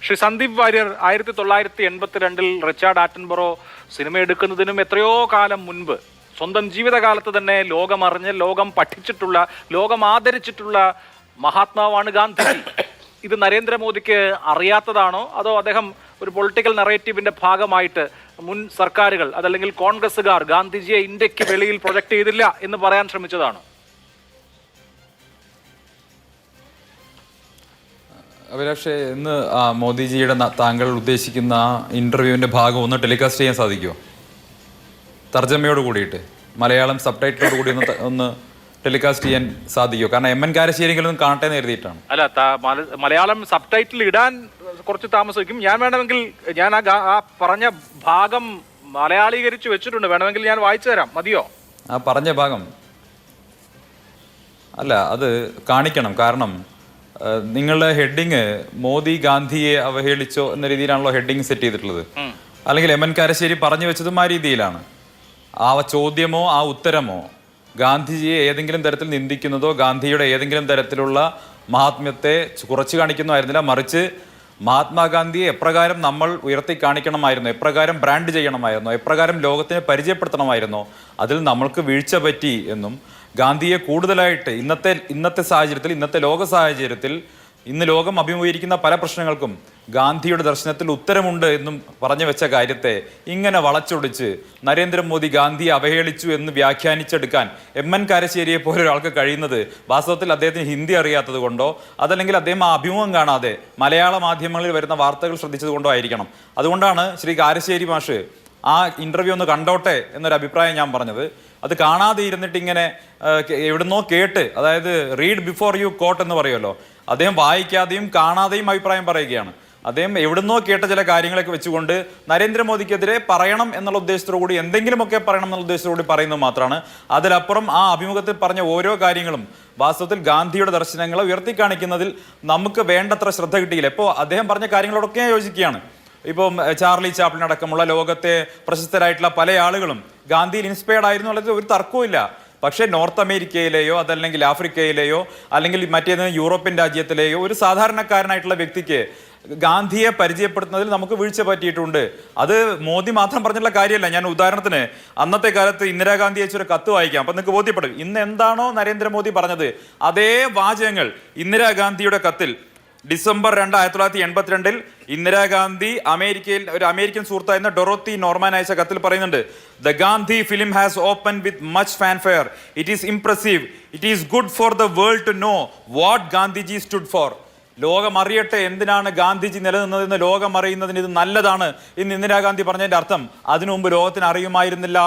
Shri Sandeep Warrier 1982 Richard Attenborough cinema എടുക്കുന്നതിനും എത്രയോ കാലം മുൻപ് സ്വന്തം ജീവിതകാലത്ത് തന്നെ ലോകമറിഞ്ഞ് ലോകം പഠിച്ചിട്ടുള്ള ലോകം ആദരിച്ചിട്ടുള്ള മഹാത്മാവാണ് ഗാന്ധിജി. ഇത് നരേന്ദ്രമോദിക്ക് അറിയാത്തതാണോ അതോ അദ്ദേഹം ഒരു പൊളിറ്റിക്കൽ നറേറ്റീവിന്റെ ഭാഗമായിട്ട് മുൻ സർക്കാരുകൾ അതല്ലെങ്കിൽ കോൺഗ്രസുകാർ ഗാന്ധിജിയെ ഇന്ത്യക്ക് വെളിയിൽ പ്രൊജക്ട് ചെയ്തില്ല എന്ന് പറയാൻ ശ്രമിച്ചതാണോ? അഭിലാഷേ, ഇന്ന് മോദിജിയുടെ താങ്കൾ ഉദ്ദേശിക്കുന്ന ഇന്റർവ്യൂവിന്റെ ഭാഗം ഒന്ന് ടെലികാസ്റ്റ് ചെയ്യാൻ സാധിക്കുമോ? തർജ്ജമയോട് കൂടിയിട്ട് മലയാളം സബ് ടൈറ്റിലോട് കൂടി ഒന്ന് ടെലികാസ്റ്റ് ചെയ്യാൻ സാധിക്കുമോ? കാരണം എം എൻ കാരശ്ശേരിയെങ്കിലും കാണട്ടെ എന്ന് കരുതിയിട്ടാണ്. അല്ല, മലയാളം സബ് ടൈറ്റിൽ ഇടാൻ കുറച്ച് താമസിക്കും. ഞാൻ വേണമെങ്കിൽ ഞാൻ ആ പറഞ്ഞ ഭാഗം മലയാളീകരിച്ച് വെച്ചിട്ടുണ്ട്, വേണമെങ്കിൽ ഞാൻ വായിച്ചു തരാം. മതിയോ? ആ പറഞ്ഞ ഭാഗം അല്ല, അത് കാണിക്കണം. കാരണം നിങ്ങളുടെ ഹെഡിങ് മോദി ഗാന്ധിയെ അവഹേളിച്ചോ എന്ന രീതിയിലാണല്ലോ ഹെഡിങ് സെറ്റ് ചെയ്തിട്ടുള്ളത്. അല്ലെങ്കിൽ എം എൻ കാരശ്ശേരി പറഞ്ഞു വെച്ചതും ആ രീതിയിലാണ്. ആ ചോദ്യമോ ആ ഉത്തരമോ ഗാന്ധിജിയെ ഏതെങ്കിലും തരത്തിൽ നിന്ദിക്കുന്നതോ ഗാന്ധിയുടെ ഏതെങ്കിലും തരത്തിലുള്ള മഹാത്മ്യത്തെ കുറച്ച് കാണിക്കുന്നതായിരുന്നില്ല. മറിച്ച് മഹാത്മാഗാന്ധിയെ എപ്രകാരം നമ്മൾ ഉയർത്തി കാണിക്കണമായിരുന്നു, എപ്രകാരം ബ്രാൻഡ് ചെയ്യണമായിരുന്നു, എപ്രകാരം ലോകത്തിന് പരിചയപ്പെടുത്തണമായിരുന്നോ അതിൽ നമ്മൾക്ക് വീഴ്ച പറ്റി എന്നും ഗാന്ധിയെ കൂടുതലായിട്ട് ഇന്നത്തെ സാഹചര്യത്തിൽ, ഇന്നത്തെ ലോക സാഹചര്യത്തിൽ ഇന്ന് ലോകം അഭിമുഖീകരിക്കുന്ന പല പ്രശ്നങ്ങൾക്കും ഗാന്ധിയുടെ ദർശനത്തിൽ ഉത്തരമുണ്ട് എന്നും പറഞ്ഞു വെച്ച കാര്യത്തെ ഇങ്ങനെ വളച്ചൊടിച്ച് നരേന്ദ്രമോദി ഗാന്ധിയെ അവഹേളിച്ചു എന്ന് വ്യാഖ്യാനിച്ചെടുക്കാൻ എം എൻ കാരശ്ശേരിയെ പോലെ ഒരാൾക്ക് കഴിയുന്നത് വാസ്തവത്തിൽ അദ്ദേഹത്തിന് ഹിന്ദി അറിയാത്തത് കൊണ്ടോ അതല്ലെങ്കിൽ അദ്ദേഹം ആ അഭിമുഖം കാണാതെ മലയാള മാധ്യമങ്ങളിൽ വരുന്ന വാർത്തകൾ ശ്രദ്ധിച്ചത് കൊണ്ടോ ആയിരിക്കണം. അതുകൊണ്ടാണ് ശ്രീ കാരശ്ശേരി മാഷ് ആ ഇന്റർവ്യൂ ഒന്ന് കണ്ടോട്ടെ എന്നൊരു അഭിപ്രായം ഞാൻ പറഞ്ഞത്. അത് കാണാതെ ഇരുന്നിട്ട് ഇങ്ങനെ എവിടുന്നോ കേട്ട്, അതായത് റീഡ് ബിഫോർ യു കോട്ട് എന്ന് പറയുമല്ലോ, അദ്ദേഹം വായിക്കാതെയും കാണാതെയും അഭിപ്രായം പറയുകയാണ്. അദ്ദേഹം എവിടുന്നോ കേട്ട ചില കാര്യങ്ങളൊക്കെ വെച്ചുകൊണ്ട് നരേന്ദ്രമോദിക്കെതിരെ പറയണം എന്നുള്ള ഉദ്ദേശത്തോടു കൂടി എന്തെങ്കിലുമൊക്കെ പറയണം എന്നുള്ള ഉദ്ദേശത്തോടു കൂടി പറയുന്നത് മാത്രമാണ്. അതിലപ്പുറം ആ അഭിമുഖത്തിൽ പറഞ്ഞ ഓരോ കാര്യങ്ങളും വാസ്തവത്തിൽ ഗാന്ധിയുടെ ദർശനങ്ങളെ ഉയർത്തി കാണിക്കുന്നതിൽ നമുക്ക് വേണ്ടത്ര ശ്രദ്ധ കിട്ടിയില്ല. ഇപ്പോൾ അദ്ദേഹം പറഞ്ഞ കാര്യങ്ങളോടൊക്കെ ഞാൻ യോജിക്കുകയാണ്. ഇപ്പം ചാർലി ചാപ്ലിൻ അടക്കമുള്ള ലോകത്തെ പ്രശസ്തരായിട്ടുള്ള പല ആളുകളും ഗാന്ധിയിൽ ഇൻസ്പയർഡ് ആയിരുന്നു എന്നുള്ളത് ഒരു തർക്കവും ഇല്ല. പക്ഷേ നോർത്ത് അമേരിക്കയിലെയോ അതല്ലെങ്കിൽ ആഫ്രിക്കയിലെയോ അല്ലെങ്കിൽ മറ്റേതെങ്കിലും യൂറോപ്യൻ രാജ്യത്തിലെയോ ഒരു സാധാരണക്കാരനായിട്ടുള്ള വ്യക്തിക്ക് ഗാന്ധിയെ പരിചയപ്പെടുത്തുന്നതിൽ നമുക്ക് വീഴ്ച പറ്റിയിട്ടുണ്ട്. അത് മോദി മാത്രം പറഞ്ഞിട്ടുള്ള കാര്യമല്ല. ഞാൻ ഉദാഹരണത്തിന് അന്നത്തെ കാലത്ത് ഇന്ദിരാഗാന്ധി അയച്ചൊരു കത്ത് വായിക്കാം, അപ്പം നിങ്ങൾക്ക് ബോധ്യപ്പെടും. ഇന്ന് എന്താണോ നരേന്ദ്രമോദി പറഞ്ഞത് അതേ വാചകങ്ങൾ ഇന്ദിരാഗാന്ധിയുടെ കത്തിൽ ഡിസംബർ 2, 1982 ഇന്ദിരാഗാന്ധി ഒരു അമേരിക്കൻ സുഹൃത്തായിരുന്ന ഡൊറോത്തി നോർമാൻ അയച്ച കത്തിൽ പറയുന്നുണ്ട്. The Gandhi film has open with much fanfare. It is impressive. It is good for the world to know what Gandhiji stood for. ലോകം അറിയട്ടെ എന്തിനാണ് ഗാന്ധിജി നിലനിന്നതെന്ന് ലോകം അറിയുന്നതിന് ഇത് നല്ലതാണ് എന്ന് ഇന്ദിരാഗാന്ധി പറഞ്ഞതിന്റെ അർത്ഥം അതിനു മുമ്പ് ലോകത്തിന് അറിയുമായിരുന്നില്ല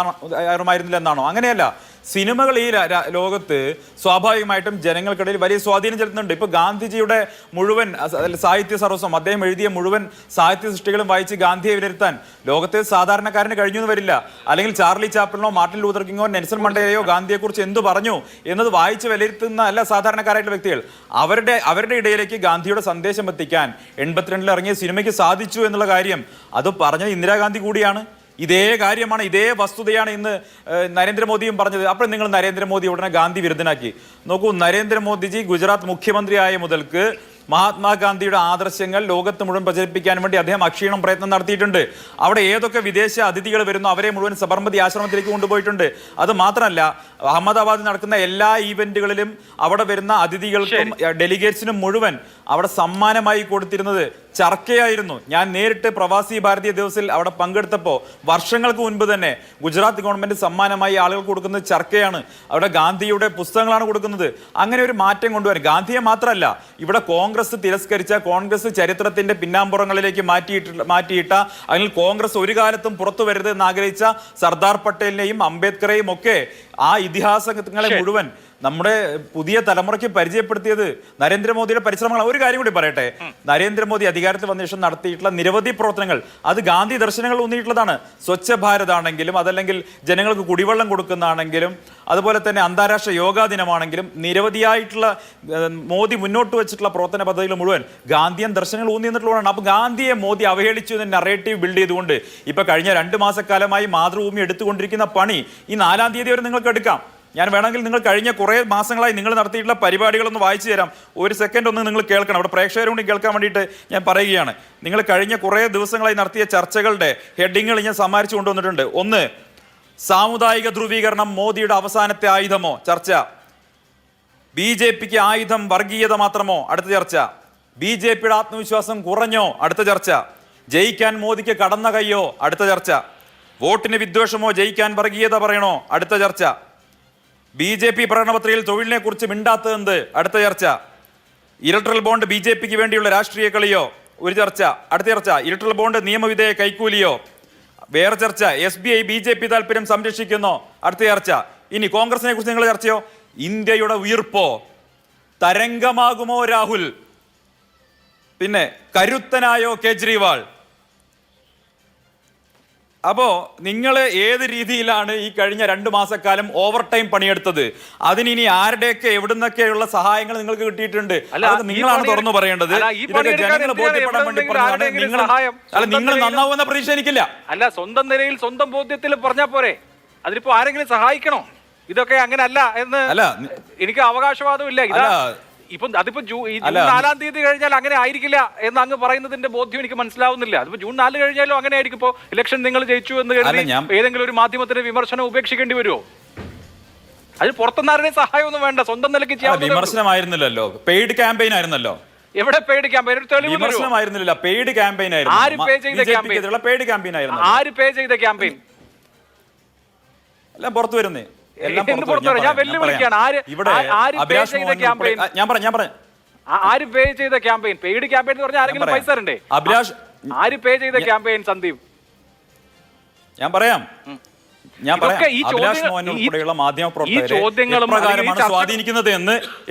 എന്നാണോ? അങ്ങനെയല്ല. സിനിമകൾ ഈ ലോകത്ത് സ്വാഭാവികമായിട്ടും ജനങ്ങൾക്കിടയിൽ വലിയ സ്വാധീനം ചെലുത്തുന്നുണ്ട്. ഇപ്പൊ ഗാന്ധിജിയുടെ മുഴുവൻ സാഹിത്യ സർവസ്വം, അദ്ദേഹം എഴുതിയ മുഴുവൻ സാഹിത്യ സൃഷ്ടികളും വായിച്ച് ഗാന്ധിയെ വിലയിരുത്താൻ ലോകത്തെ സാധാരണക്കാരന് കഴിഞ്ഞു എന്ന് വരില്ല. അല്ലെങ്കിൽ ചാർലി ചാപ്ലിനോ മാർട്ടിൻ ലൂതർ കിങ്ങോ നെൽസൺ മണ്ടേലയോ ഗാന്ധിയെക്കുറിച്ച് എന്ത് പറഞ്ഞു എന്നത് വായിച്ച് വിലയിരുത്തുന്ന അല്ല സാധാരണക്കാരായിട്ടുള്ള വ്യക്തികൾ. അവരുടെ ഇടയിലേക്ക് ഗാന്ധിയുടെ സന്ദേശം എത്തിക്കാൻ 82 ഇറങ്ങിയ സിനിമയ്ക്ക് സാധിച്ചു എന്നുള്ള കാര്യം അത് പറഞ്ഞത് ഇന്ദിരാഗാന്ധി കൂടിയാണ്. ഇതേ കാര്യമാണ്, ഇതേ വസ്തുതയാണ് ഇന്ന് നരേന്ദ്രമോദിയും പറഞ്ഞത്. അപ്പോൾ നിങ്ങൾ നരേന്ദ്രമോദി ഉടനെ ഗാന്ധി വിരുദ്ധനാക്കി. നോക്കൂ, നരേന്ദ്രമോദിജി ഗുജറാത്ത് മുഖ്യമന്ത്രിയായ മുതൽക്ക് മഹാത്മാഗാന്ധിയുടെ ആദർശങ്ങൾ ലോകത്ത് മുഴുവൻ പ്രചരിപ്പിക്കാൻ വേണ്ടി അദ്ദേഹം അക്ഷീണം പ്രയത്നം നടത്തിയിട്ടുണ്ട്. അവിടെ ഏതൊക്കെ വിദേശ അതിഥികൾ വരുന്നു അവരെ മുഴുവൻ സബർമതി ആശ്രമത്തിലേക്ക് കൊണ്ടുപോയിട്ടുണ്ട്. അത് മാത്രമല്ല, അഹമ്മദാബാദിൽ നടക്കുന്ന എല്ലാ ഈവന്റുകളിലും അവിടെ വരുന്ന അതിഥികൾക്കും ഡെലിഗേറ്റ്സിനും മുഴുവൻ അവിടെ സമ്മാനമായി കൊടുത്തിരുന്നത് ചർക്കയായിരുന്നു. ഞാൻ നേരിട്ട് പ്രവാസി ഭാരതീയ ദിവസിൽ അവിടെ പങ്കെടുത്തപ്പോൾ വർഷങ്ങൾക്ക് മുൻപ് തന്നെ ഗുജറാത്ത് ഗവൺമെന്റ് സമ്മാനമായി ആളുകൾക്ക് കൊടുക്കുന്നത് ചർക്കയാണ്. അവിടെ ഗാന്ധിയുടെ പുസ്തകങ്ങളാണ് കൊടുക്കുന്നത്. അങ്ങനെ ഒരു മാറ്റം കൊണ്ടുവരാൻ ഗാന്ധിയെ മാത്രമല്ല, ഇവിടെ കോൺഗ്രസ് തിരസ്കരിച്ച, കോൺഗ്രസ് ചരിത്രത്തിന്റെ പിന്നാമ്പുറങ്ങളിലേക്ക് മാറ്റിയിട്ട അതിൽ കോൺഗ്രസ് ഒരു കാലത്തും പുറത്തു വരരുത് എന്ന് ആഗ്രഹിച്ച സർദാർ പട്ടേലിനെയും അംബേദ്കറേയും ഒക്കെ ആ ഇതിഹാസങ്ങളെ മുഴുവൻ നമ്മുടെ പുതിയ തലമുറയ്ക്ക് പരിചയപ്പെടുത്തിയത് നരേന്ദ്രമോദിയുടെ പരിശ്രമങ്ങൾ. ഒരു കാര്യം കൂടി പറയട്ടെ, നരേന്ദ്രമോദി അധികാരത്തിൽ വന്ന ശേഷം നടത്തിയിട്ടുള്ള നിരവധി പ്രവർത്തനങ്ങൾ അത് ഗാന്ധി ദർശനങ്ങൾ ഊന്നിയിട്ടുള്ളതാണ്. സ്വച്ഛ ഭാരത് ആണെങ്കിലും അതല്ലെങ്കിൽ ജനങ്ങൾക്ക് കുടിവെള്ളം കൊടുക്കുന്നതാണെങ്കിലും അതുപോലെ തന്നെ അന്താരാഷ്ട്ര യോഗാ ദിനമാണെങ്കിലും നിരവധിയായിട്ടുള്ള മോദി മുന്നോട്ട് വെച്ചിട്ടുള്ള പ്രവർത്തന പദ്ധതികൾ മുഴുവൻ ഗാന്ധിയൻ ദർശനങ്ങൾ ഊന്നി നിന്നിട്ടുള്ളതാണ്. അപ്പോൾ ഗാന്ധിയെ മോദി അവഹേളിച്ചു എന്ന നറേറ്റീവ് ബിൽഡ് ചെയ്തുകൊണ്ട് ഇപ്പൊ കഴിഞ്ഞ 2 മാസക്കാലമായി മാതൃഭൂമി എടുത്തുകൊണ്ടിരിക്കുന്ന പണി ഈ 4-ാം തീയതി വരെ നിങ്ങൾക്ക് എടുക്കാം. ഞാൻ വേണമെങ്കിൽ നിങ്ങൾ കഴിഞ്ഞ കുറേ മാസങ്ങളായി നിങ്ങൾ നടത്തിയിട്ടുള്ള പരിപാടികളൊന്ന് വായിച്ചു തരാം. ഒരു സെക്കൻഡ് ഒന്ന് നിങ്ങൾ കേൾക്കണം. അവിടെ പ്രേക്ഷകരും കൂടി കേൾക്കാൻ വേണ്ടിയിട്ട് ഞാൻ പറയുകയാണ്. നിങ്ങൾ കഴിഞ്ഞ കുറേ ദിവസങ്ങളായി നടത്തിയ ചർച്ചകളുടെ ഹെഡിങ്ങുകൾ ഞാൻ സമ്മാനിച്ചു കൊണ്ടുവന്നിട്ടുണ്ട്. ഒന്ന്, സാമുദായിക ധ്രുവീകരണം മോദിയുടെ അവസാനത്തെ ആയുധമോ? ചർച്ച. BJPക്ക് ആയുധം വർഗീയത മാത്രമോ? അടുത്ത ചർച്ച. BJPയുടെ ആത്മവിശ്വാസം കുറഞ്ഞോ? അടുത്ത ചർച്ച. ജയിക്കാൻ മോദിക്ക് കടന്ന കയ്യോ? അടുത്ത ചർച്ച. വോട്ടിന് വിദ്വേഷമോ ജയിക്കാൻ വർഗീയത പറയണോ? അടുത്ത ചർച്ച. BJP പ്രകടനപത്രികയിൽ തൊഴിലിനെ കുറിച്ച് മിണ്ടാത്തതെന്ത്? അടുത്ത ചർച്ച. ഇലക്ട്രൽ ബോണ്ട് BJPക്ക് വേണ്ടിയുള്ള രാഷ്ട്രീയ കളിയോ? ഒരു ചർച്ച. അടുത്ത ചർച്ച. ഇലക്ട്രൽ ബോണ്ട് നിയമവിധേയ കൈക്കൂലിയോ? വേറെ ചർച്ച. SBI BJP താല്പര്യം സംരക്ഷിക്കുന്നോ? അടുത്ത ചർച്ച. ഇനി കോൺഗ്രസിനെ കുറിച്ച് നിങ്ങൾ ചർച്ചയോ? ഇന്ത്യയുടെ ഉയിർപ്പോ? തരംഗമാകുമോ രാഹുൽ? പിന്നെ കരുത്തനായോ കേജ്രിവാൾ? അപ്പോ നിങ്ങൾ ഏത് രീതിയിലാണ് ഈ കഴിഞ്ഞ 2 മാസക്കാലം ഓവർ ടൈം പണിയെടുത്തത്? അതിനി ആരുടെയൊക്കെ എവിടുന്നൊക്കെയുള്ള സഹായങ്ങൾ നിങ്ങൾക്ക് കിട്ടിയിട്ടുണ്ട്? നിങ്ങളാണ് തുറന്നു പറയേണ്ടത്. ഇതൊക്കെ ജനങ്ങൾ ബോധ്യപ്പെടാൻ വേണ്ടി പറഞ്ഞതാണ്. നിങ്ങൾ നന്നാവുന്ന പ്രതീക്ഷ എനിക്കില്ല. അല്ല, സ്വന്തം നിലയിൽ സ്വന്തം ബോധ്യത്തിൽ പറഞ്ഞാൽ പോരെ? അതിനിപ്പോ ആരെങ്കിലും സഹായിക്കണോ? ഇതൊക്കെ അങ്ങനെ അല്ല എന്ന് എനിക്ക് അവകാശവാദമില്ല. ഇപ്പം അതിപ്പോ ജൂൺ 4 തീയതി കഴിഞ്ഞാൽ അങ്ങനെ ആയിരിക്കില്ല എന്ന് അങ്ങ് പറയുന്നതിന്റെ ബോധ്യം എനിക്ക് മനസ്സിലാവുന്നില്ല. അതിപ്പോ ജൂൺ 4 കഴിഞ്ഞാലും അങ്ങനെ ആയിരിക്കും. ഇപ്പോ ഇലക്ഷൻ നിങ്ങൾ ജയിച്ചു എന്ന് കരുതി ഏതെങ്കിലും ഒരു മാധ്യമത്തിന്റെ വിമർശനം ഉപേക്ഷിക്കേണ്ടി വരുമോ? അതിൽ പുറത്തുനിന്നാരുടെ സഹായം ഒന്നും വേണ്ട, സ്വന്തം നിലയ്ക്ക് ചെയ്യാം. വിമർശനമായിരുന്നില്ലല്ലോ, പെയ്ഡ് ക്യാമ്പയിൻ ആയിരുന്നല്ലോ. എവിടെ പെയ്ഡ് ക്യാമ്പയിൻ? വിമർശനമായിരുന്നില്ല, പെയ്ഡ് ക്യാമ്പയിൻ ആയിരുന്നു. ആര് പേ ചെയ്ത ക്യാമ്പയിൻ? പെയ്ഡ് ക്യാമ്പയിൻ ആയിരുന്നു. ആര് പേ ചെയ്ത ക്യാമ്പയിൻ? എല്ലാം പുറത്തു വരുന്നേ. ഞാൻ വെല്ലുവിളിക്കുകയാണ്. ആര് പേ ചെയ്ത ക്യാമ്പയിൻ? പെയ്ഡ് ക്യാമ്പയിൻ എന്ന് പറഞ്ഞാൽ ആരെങ്കിലും പൈസ തരണ്ടേ? അഭിലാഷ്, ആര് പേ ചെയ്ത ക്യാമ്പയിൻ? സന്ദീപ്, ഞാൻ പറയാം. അഭിലാഷ് മോഹൻ ഉൾപ്പെടെയുള്ള മാധ്യമ പ്രവർത്തകരെ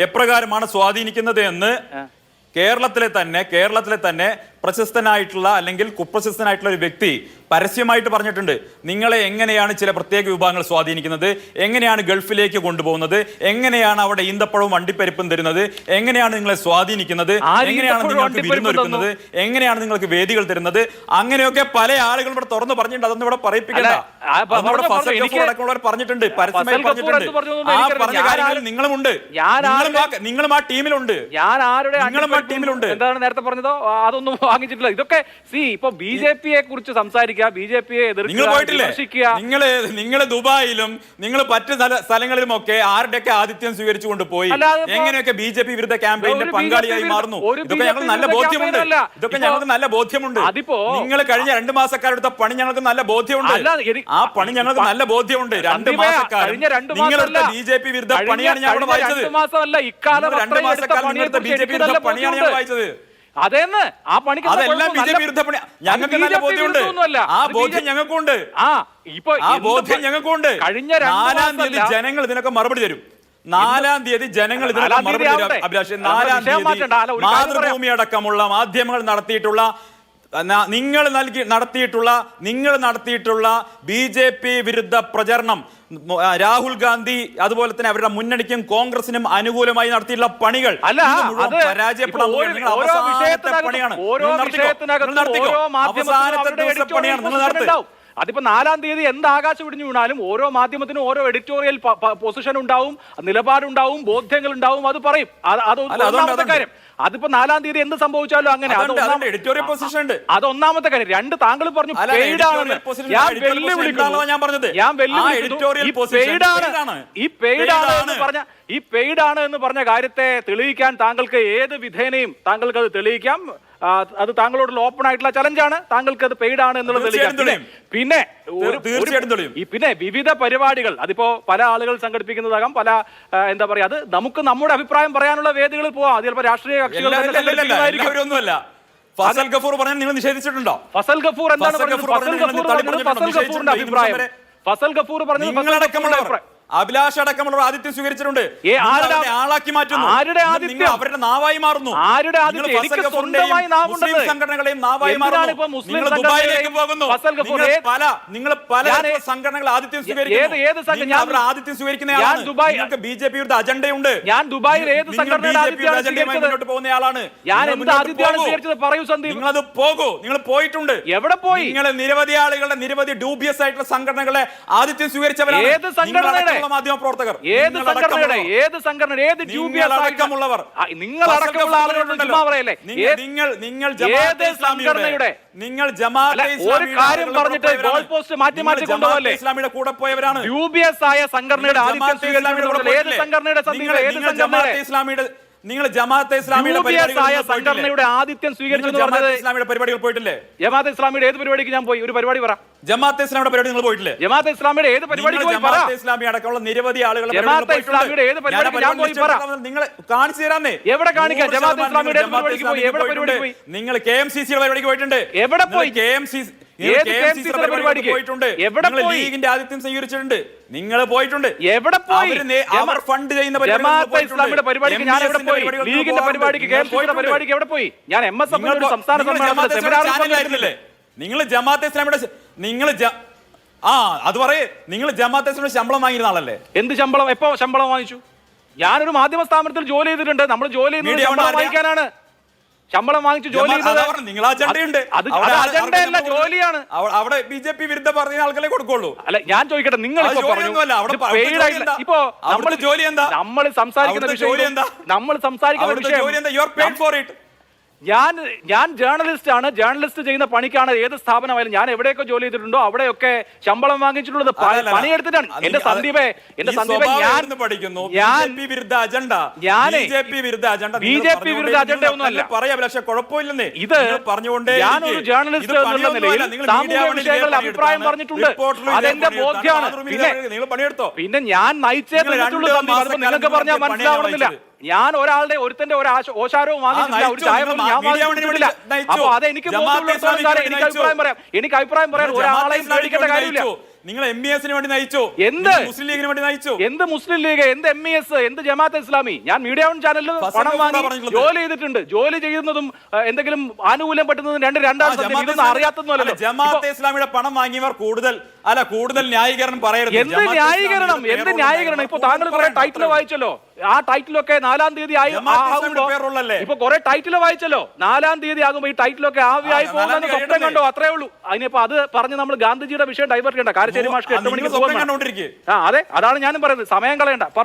എപ്രകാരമാണ് സ്വാധീനിക്കുന്നത് എന്ന് കേരളത്തിലെ തന്നെ പ്രശസ്തനായിട്ടുള്ള അല്ലെങ്കിൽ കുപ്രശസ്തനായിട്ടുള്ള ഒരു വ്യക്തി പരസ്യമായിട്ട് പറഞ്ഞിട്ടുണ്ട്. നിങ്ങളെ എങ്ങനെയാണ് ചില പ്രത്യേക വിഭാഗങ്ങൾ സ്വാധീനിക്കുന്നത്, എങ്ങനെയാണ് ഗൾഫിലേക്ക് കൊണ്ടുപോകുന്നത്, എങ്ങനെയാണ് അവിടെ ഈന്തപ്പഴവും വണ്ടിപ്പരിപ്പും തരുന്നത്, എങ്ങനെയാണ് നിങ്ങളെ സ്വാധീനിക്കുന്നത്, എങ്ങനെയാണ് നിങ്ങൾക്ക് വിരുന്നൊരുക്കുന്നത്, എങ്ങനെയാണ് നിങ്ങൾക്ക് വേദികൾ തരുന്നത്, അങ്ങനെയൊക്കെ പല ആളുകളും ഇവിടെ തുറന്നു പറഞ്ഞിട്ടുണ്ട്. അതൊന്നും ഇവിടെ പറയിപ്പിക്കണ്ട. പറഞ്ഞിട്ടുണ്ട്, പരസ്യമായി പറഞ്ഞിട്ടുണ്ട്. ആ പറഞ്ഞ കാര്യങ്ങളിൽ നിങ്ങളുമുണ്ട്, നിങ്ങളും ആ ടീമിലുണ്ട്. എന്താണ് നേരത്തെ പറഞ്ഞതോ അതൊന്നും വാങ്ങിച്ചിട്ടില്ല. ഇതൊക്കെ ഇപ്പൊ BJPയെ കുറിച്ച് സംസാരിക്കുക, BJPയെ എതിർക്കുക. നിങ്ങൾ ദുബായിലും നിങ്ങൾ മറ്റു സ്ഥലങ്ങളിലും ഒക്കെ ആരുടെയൊക്കെ ആതിഥ്യം സ്വീകരിച്ചുകൊണ്ട് പോയി എങ്ങനെയൊക്കെ BJP വിരുദ്ധ ക്യാമ്പയിന്റെ പങ്കാളിയായി മാറുന്നു. ഇതൊക്കെ ഞങ്ങൾക്ക് നല്ല ബോധ്യമുണ്ട്. നിങ്ങൾ കഴിഞ്ഞ 2 മാസക്കാരെടുത്ത പണി ഞങ്ങൾക്ക് നല്ല ബോധ്യമുണ്ട്. ആ പണി ഞങ്ങൾക്ക് നല്ല ബോധ്യമുണ്ട്. 2 മാസക്കാലം നിങ്ങളെടുത്ത BJP വിരുദ്ധ പണിയാണ് ഞാൻ അവിടെ വായിച്ചത്. 2 മാസക്കാലം നിങ്ങളെടുത്ത BJP വിരുദ്ധ പണിയാണ് ഞാൻ വായിച്ചത്. അതെന്ന് ആ പണിക്ക് അതെല്ലാം BJP വിരുദ്ധ പണി. ഞങ്ങൾക്ക് നല്ല ബോധ്യമുണ്ട്. ആ ബോധ്യം ഞങ്ങൾക്കുണ്ട്. കഴിഞ്ഞ 4-ാം തീയതി ജനങ്ങൾ ഇതിനൊക്കെ മറുപടി തരും. 4-ാം തീയതി ജനങ്ങൾ ഇതിനൊക്കെ മറുപടി തരും. അഭിലാഷ്, 4-ാം തീയതി മാതൃഭൂമി അടക്കമുള്ള മാധ്യമങ്ങൾ നടത്തിയിട്ടുള്ള നിങ്ങൾ നടത്തിയിട്ടുള്ള BJP വിരുദ്ധ പ്രചരണം, രാഹുൽ ഗാന്ധി അതുപോലെ തന്നെ അവരുടെ മുന്നണിക്കും കോൺഗ്രസിനും അനുകൂലമായി നടത്തിയിട്ടുള്ള പണികൾ പരാജയപ്പെടാൻ അതിപ്പോ 4-ാം തീയതി എന്ത് ആകാശം ഇടിഞ്ഞു വീണാലും ഓരോ മാധ്യമത്തിനും ഓരോ എഡിറ്റോറിയൽ പൊസിഷൻ ഉണ്ടാവും, നിലപാടുണ്ടാവും, ബോധ്യങ്ങൾ ഉണ്ടാവും. അത് പറയും. അത് ഒന്നാമത്തെ കാര്യം. അതിപ്പോ 4-ാം തീയതി എന്ത് സംഭവിച്ചാലും അങ്ങനെ അത് ഒന്നാമത്തെ കാര്യം. 2, താങ്കൾ പറഞ്ഞു പെയ്ഡാണെന്ന്. ഈ പെയ്ഡാണ് എന്ന് പറഞ്ഞ കാര്യത്തെ തെളിയിക്കാൻ താങ്കൾക്ക് ഏത് വിധേനയും താങ്കൾക്ക് അത് തെളിയിക്കാം. അത് താങ്കളോടുള്ള ഓപ്പൺ ആയിട്ടുള്ള ചലഞ്ചാണ്. താങ്കൾക്ക് അത് പെയ്ഡാണ് എന്നുള്ളത് തെളിയിക്കാം. പിന്നെ വിവിധ പരിപാടികൾ അതിപ്പോ പല ആളുകൾ സംഘടിപ്പിക്കുന്നതാകാം, പല എന്താ പറയാ, അത് നമുക്ക് നമ്മുടെ അഭിപ്രായം പറയാനുള്ള വേദികളിൽ പോവാം. അത് ചിലപ്പോൾ രാഷ്ട്രീയ കക്ഷികൾ ഫസൽ ഗഫൂർ പറഞ്ഞാൽ നിങ്ങൾ നിഷേധിച്ചിട്ടുണ്ടോ? ഫസൽ ഗഫൂർ എന്താണ് പറഞ്ഞത്? ഫസൽ ഗഫൂർ പറഞ്ഞത് അഭിലാഷ് അടക്കമുള്ള ആദിത്യം സ്വീകരിച്ചിട്ടുണ്ട്. ആളാക്കി മാറ്റുന്നു. അവരുടെ നാവായി മാറുന്നു. മുസ്ലിം സംഘടനകളെയും നാവായി മാറുന്നു. നിങ്ങൾ ദുബായിലേക്ക് പോകുന്നു. നിങ്ങൾ പല സംഘടനകൾ ആദിത്യം സ്വീകരിക്കുന്നു. ആദിത്യം സ്വീകരിക്കുന്നയാളാണ്. നിങ്ങൾക്ക് BJP യുടെ അജണ്ടയുണ്ട്. ഞാൻ ദുബായിൽ ഏത് സംഘടനയുടെ അജണ്ടയുമായി മുന്നോട്ട് പോകുന്നയാളാണ്. പറയൂ സന്ദീപ്. നിങ്ങളത് പോകൂ. നിങ്ങൾ പോയിട്ടുണ്ട്. എവിടെ പോയി? നിങ്ങൾ നിരവധി ആളുകളുടെ നിരവധി ഡ്യൂബിയസ് ആയിട്ടുള്ള സംഘടനകളെ ആദിത്യം സ്വീകരിച്ചവരാണ്. ഏത് സംഘടനയുടെ? മാധ്യമ പ്രവർത്തകർ, ഏത് സംഘടനയുടെ ഏത് ഡ്യൂബിയസ് അടക്കമുള്ളവർ, നിങ്ങൾ അടക്കമുള്ള ആളുകളോട് ചുമ്മാ പറയല്ലേ? നിങ്ങൾ ഒരു കാര്യം പറഞ്ഞിട്ട് ഗോൾ പോസ്റ്റ് മാറ്റി കൊണ്ടുപോകല്ലേ? ഇസ്ലാമിയുടെ കൂടെ പോയവരാണ്. ഡ്യൂബിയസ് ആയ സംഘടനയുടെ ആദിത്യം സ്വീകരിച്ചിട്ടുള്ള ഏത് സംഘടനയുടെ നിങ്ങൾ ജമാഅത്തെ സംഘടനയുടെ ആദിത്യം സ്വീകരിച്ചു ഇസ്ലാമിയുടെ പരിപാടികൾ പോയിട്ടില്ലേ? ജമാഅത്തെ ഇസ്ലാമിയുടെ ഏത് പരിപാടിക്ക് ഞാൻ പോയി? ഒരു പരിപാടി പറ. ജമാഅത്തെ ഇസ്ലാമിയുടെ പരിപാടി നിങ്ങൾ പോയിട്ടില്ലേ? ജമാഅത്തെ ഇസ്ലാമിയുടെ ഏത് പരിപാടിക്ക് പോയി പറ. ജമാഅത്തെ ഇസ്ലാമി അടക്കമുള്ള നിരവധി ആളുകൾ ജമാഅത്തെ ഇസ്ലാമിയുടെ ഏത് പരിപാടിക്ക് ഞാൻ പോയി പറ. നിങ്ങൾ കാണിച്ചു തരാന്നേ. എവിടെ കാണിക്കാം? ജമാഅത്തെ ഇസ്ലാമിയുടെ ഏത് പരിപാടിക്ക് പോയി? എവിടെ പരിപാടി പോയി? നിങ്ങൾ KMCCയുടെ പരിപാടിക്ക് പോയിട്ടുണ്ട്. എവിടെ പോയി? KMCCയുടെ പരിപാടിക്ക് പോയിട്ടുണ്ട്. ലീഗിന്റെ ആദിത്യം സ്വീകരിച്ചിട്ടുണ്ട്. നിങ്ങൾ പോയിട്ടുണ്ട്. എവിടെ പോയി? അവർ ഫണ്ട് ചെയ്യുന്ന ജമാഅത്തെ ഇസ്ലാമിയുടെ പരിപാടിക്ക് ഞാൻ എവിടെ പോയി? ലീഗിന്റെ പരിപാടിക്ക്, KMCCയുടെ പരിപാടിക്ക് എവിടെ പോയി? ഞാൻ MSF സംസ്ഥാന സമ്മേളനത്തിൽ സെമിനാറിൽ നിങ്ങൾ ജമാഅത്തെ ഇസ്ലാമിയുടെ അത് പറയേ, നിങ്ങൾ ജമാഅത്തെ ഇസ്ലാമിയുടെ ശമ്പളം വാങ്ങിയിരുന്ന ആളല്ലേ? എന്ത് ശമ്പളം? എപ്പോ ശമ്പളം വാങ്ങിച്ചു? ഞാനൊരു മാധ്യമ സ്ഥാപനത്തിൽ ജോലി ചെയ്തിട്ടുണ്ട്. നമ്മൾ ജോലി ചെയ്യുന്നത് ശമ്പളം വാങ്ങിക്കാനാണ്. ശമ്പളം വാങ്ങിച്ചു ജോലി ചെയ്യുന്നത് നിങ്ങൾ അജണ്ടയുണ്ട്. അജണ്ടയല്ല, ജോലിയാണ്. അവിടെ BJP വിരുദ്ധ പറഞ്ഞ ആൾക്കാരെ കൊടുക്കുള്ളൂ. അല്ല, ഞാൻ ചോദിക്കട്ടെ, നിങ്ങൾ ഇപ്പൊ നമ്മൾ സംസാരിക്കുന്ന വിഷയം, ഞാൻ ജേർണലിസ്റ്റ് ആണ്. ജേർണലിസ്റ്റ് ചെയ്യുന്ന പണിക്കാണ് ഏത് സ്ഥാപനമായാലും. ഞാൻ എവിടെയൊക്കെ ജോലി ചെയ്തിട്ടുണ്ടോ അവിടെയൊക്കെ ശമ്പളം വാങ്ങിച്ചിട്ടുള്ളത് പണിയെടുത്തിട്ടാണ്. എന്റെ സന്ദീപേ ഞാൻ BJP വിരുദ്ധ അജണ്ട ഒന്നുമല്ല പറയാം. പക്ഷെ കുഴപ്പമില്ലെന്നേ, ഇത് പറഞ്ഞുകൊണ്ട് ഞാനൊരു ജേർണലിസ്റ്റ് എന്നുള്ള നിലയിൽ സാമൂഹ്യ വിഷയങ്ങളിൽ അഭിപ്രായം പറഞ്ഞിട്ടുണ്ട്. അതെന്റെ ബോധ്യമാണ്. പിന്നെ ഞാൻ നയിച്ചേ പറ്റുള്ളൂ. നിങ്ങൾക്ക് പറഞ്ഞാൽ മനസ്സിലാവണമെന്നില്ല. ഞാൻ ഒരുത്തന്റെ ഒരു ഓശാരവും വാങ്ങിച്ചില്ല, ഒരു ചായവും ഞാൻ വാങ്ങിച്ചിട്ടില്ല. അപ്പൊ അതെനിക്ക് എനിക്ക് അഭിപ്രായം പറയാൻ ഒരാളെയും പേടിക്കേണ്ട കാര്യമില്ല. നിങ്ങൾ MESന് വേണ്ടി നയിച്ചു. എന്ത് മുസ്ലിം ലീഗിന് വേണ്ടി നയിച്ചു? എന്ത് മുസ്ലിം ലീഗ്, എന്ത് MES, എന്ത് ജമാഅത്തെ ഇസ്ലാമി? ഞാൻ മീഡിയ വൺ ചാനലിൽ പണം വാങ്ങി ജോലി ചെയ്തിട്ടുണ്ട്. ജോലി ചെയ്യുന്നതും എന്തെങ്കിലും ആനുകൂല്യം പറ്റുന്നതും രണ്ടാണ്. അറിയാത്തല്ലോ. ജമാഅത്തെ ഇസ്ലാമിയുടെ പണം വാങ്ങിയവർ കൂടുതൽ ന്യായീകരണം പറയരുത്. എന്ത് ന്യായീകരണം? ഇപ്പൊ താങ്കൾ കുറെ ടൈറ്റിൽ വായിച്ചല്ലോ. ആ ടൈറ്റിലൊക്കെ 4-ാം തീയതി ഇപ്പൊ കുറെ ടൈറ്റിൽ വായിച്ചല്ലോ. 4-ാം തീയതി ആകുമ്പോ ഈ ടൈറ്റിലൊക്കെ ആവിയായി പോകുന്ന സ്വപ്നം കണ്ടോ? അത്രേ ഉള്ളൂ. അതിനിപ്പോ അത് പറഞ്ഞ് നമ്മൾ ഗാന്ധിജിയുടെ വിഷയം ഡൈവേർട്ട് ചെയ്യണ്ട. കാരശ്ശേരി മാഷ്ക്ക് 8 മണിക്ക് അതെ, അതാണ് ഞാനും പറയുന്നത്. സമയം കളയണ്ട.